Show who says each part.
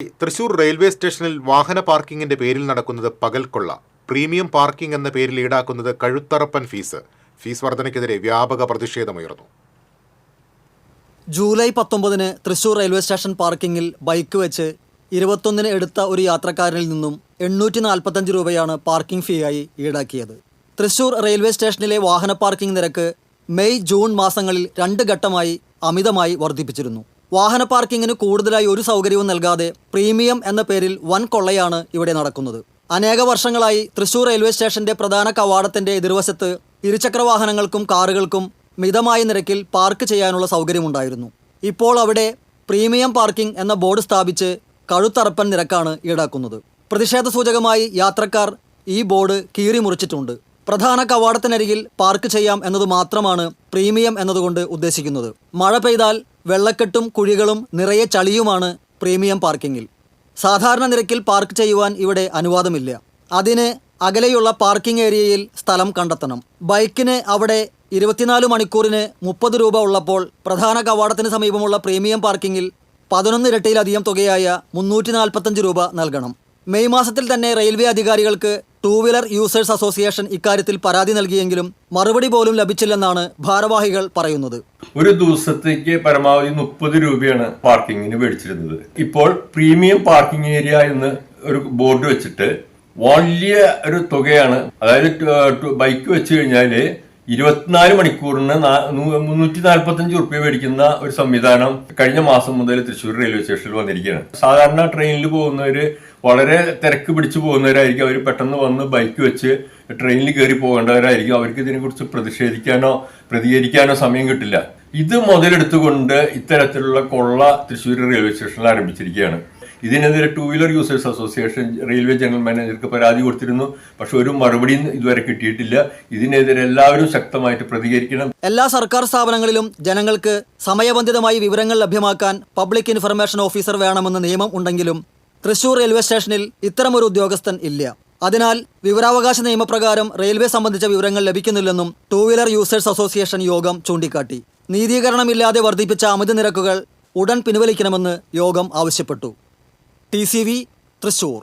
Speaker 1: Thrissur railway സ്റ്റേഷനിൽ വാഹന പാർക്കിങ്ങിന്റെ പേരിൽ നടക്കുന്നത് പകൽക്കൊള്ള. പ്രീമിയം പാർക്കിംഗ് എന്ന പേരിൽ ഈടാക്കുന്നത് കഴുത്തറപ്പൻ ഫീസ് വർധനയ്ക്കെതിരെ വ്യാപക പ്രതിഷേധമുയർന്നു.
Speaker 2: ജൂലൈ 19 തൃശൂർ റെയിൽവേ സ്റ്റേഷൻ പാർക്കിങ്ങിൽ ബൈക്ക് വെച്ച് 21 എടുത്ത ഒരു യാത്രക്കാരനിൽ നിന്നും 845 രൂപയാണ് പാർക്കിംഗ് ഫീയായി ഈടാക്കിയത്. തൃശൂർ റെയിൽവേ സ്റ്റേഷനിലെ വാഹന പാർക്കിംഗ് നിരക്ക് മെയ് ജൂൺ മാസങ്ങളിൽ 2 ഘട്ടമായി അമിതമായി വർദ്ധിപ്പിച്ചിരുന്നു. വാഹന പാർക്കിങ്ങിന് കൂടുതലായി ഒരു സൗകര്യവും നൽകാതെ പ്രീമിയം എന്ന പേരിൽ വൻ കൊള്ളയാണ് ഇവിടെ നടക്കുന്നത്. അനേക വർഷങ്ങളായി തൃശൂർ റെയിൽവേ സ്റ്റേഷന്റെ പ്രധാന കവാടത്തിന്റെ എതിർവശത്ത് ഇരുചക്ര വാഹനങ്ങൾക്കും കാറുകൾക്കും മിതമായ നിരക്കിൽ പാർക്ക് ചെയ്യാനുള്ള സൗകര്യമുണ്ടായിരുന്നു. ഇപ്പോൾ അവിടെ പ്രീമിയം പാർക്കിംഗ് എന്ന ബോർഡ് സ്ഥാപിച്ച് കഴുത്തറപ്പൻ നിരക്കാണ് ഈടാക്കുന്നത്. പ്രതിഷേധ സൂചകമായി യാത്രക്കാർ ഈ ബോർഡ് കീറി മുറിച്ചിട്ടുണ്ട്. പ്രധാന കവാടത്തിനരികിൽ പാർക്ക് ചെയ്യാം എന്നത് മാത്രമാണ് പ്രീമിയം എന്നതുകൊണ്ട് ഉദ്ദേശിക്കുന്നത്. മഴ പെയ്താൽ വെള്ളക്കെട്ടും കുഴികളും നിറയെ ചളിയുമാണ് പ്രീമിയം പാർക്കിങ്ങിൽ. സാധാരണ നിരക്കിൽ പാർക്ക് ചെയ്യുവാൻ ഇവിടെ അനുവാദമില്ല. അതിന് അകലെയുള്ള പാർക്കിംഗ് ഏരിയയിൽ സ്ഥലം കണ്ടെത്തണം. ബൈക്കിന് അവിടെ 24 മണിക്കൂറിന് 30 രൂപ ഉള്ളപ്പോൾ പ്രധാന കവാടത്തിന് സമീപമുള്ള പ്രീമിയം പാർക്കിങ്ങിൽ 11 ഇരട്ടിയിലധികം തുകയായ 345 രൂപ നൽകണം. മെയ് മാസത്തിൽ തന്നെ റെയിൽവേ അധികാരികൾക്ക് ടൂ വീലർ യൂസേഴ്സ് അസോസിയേഷൻ ഇക്കാര്യത്തിൽ പരാതി നൽകിയെങ്കിലും മറുപടി പോലും ലഭിച്ചില്ലെന്നാണ് ഭാരവാഹികൾ പറയുന്നത്.
Speaker 3: ഒരു ദിവസത്തേക്ക് പരമാവധി 30 രൂപയാണ് പാർക്കിങ്ങിന് മേടിച്ചിരുന്നത്. ഇപ്പോൾ പ്രീമിയം പാർക്കിംഗ് ഏരിയ എന്ന് ഒരു ബോർഡ് വെച്ചിട്ട് വലിയ ഒരു തുകയാണ്. അതായത് ബൈക്ക് വെച്ച് കഴിഞ്ഞാൽ 24 മണിക്കൂറിന് 345 റുപ്യ മേടിക്കുന്ന ഒരു സംവിധാനം കഴിഞ്ഞ മാസം മുതൽ തൃശ്ശൂർ റെയിൽവേ സ്റ്റേഷനിൽ വന്നിരിക്കുകയാണ്. സാധാരണ ട്രെയിനിൽ പോകുന്നവര് വളരെ തിരക്ക് പിടിച്ചു പോകുന്നവരായിരിക്കും. അവർ പെട്ടെന്ന് വന്ന് ബൈക്ക് വെച്ച് ട്രെയിനിൽ കയറി പോകേണ്ടവരായിരിക്കും. അവർക്ക് ഇതിനെക്കുറിച്ച് പ്രതികരിക്കാനോ സമയം കിട്ടില്ല. ഇത് മുതലെടുത്തുകൊണ്ട് ഇത്തരത്തിലുള്ള കൊള്ള തൃശ്ശൂർ റെയിൽവേ സ്റ്റേഷനിൽ ആരംഭിച്ചിരിക്കുകയാണ്. ഇതിനെതിരെ two wheeler users association railway general മാനേജർക്ക് പരാതി കൊടുത്തിരുന്നു. പക്ഷെ ഒരു മറുപടിയും ഇതുവരെ കിട്ടിയിട്ടില്ല. ഇതിനെതിരെ എല്ലാവരും ശക്തമായിട്ട് പ്രതികരിക്കണം.
Speaker 2: എല്ലാ സർക്കാർ സ്ഥാപനങ്ങളിലും ജനങ്ങൾക്ക് സമയബന്ധിതമായി വിവരങ്ങൾ ലഭ്യമാക്കാൻ പബ്ലിക് ഇൻഫർമേഷൻ ഓഫീസർ വേണമെന്ന് നിയമം ഉണ്ടെങ്കിലും തൃശൂർ റെയിൽവേ സ്റ്റേഷനിൽ ഇത്തരമൊരു ഉദ്യോഗസ്ഥൻ ഇല്ല. അതിനാൽ വിവരാവകാശ നിയമപ്രകാരം റെയിൽവേ സംബന്ധിച്ച വിവരങ്ങൾ ലഭിക്കുന്നില്ലെന്നും ടൂ വീലർ യൂസേഴ്സ് അസോസിയേഷൻ യോഗം ചൂണ്ടിക്കാട്ടി. നീതീകരണമില്ലാതെ വർദ്ധിപ്പിച്ച അമിത നിരക്കുകൾ ഉടൻ പിൻവലിക്കണമെന്ന് യോഗം ആവശ്യപ്പെട്ടു. TCV തൃശൂർ.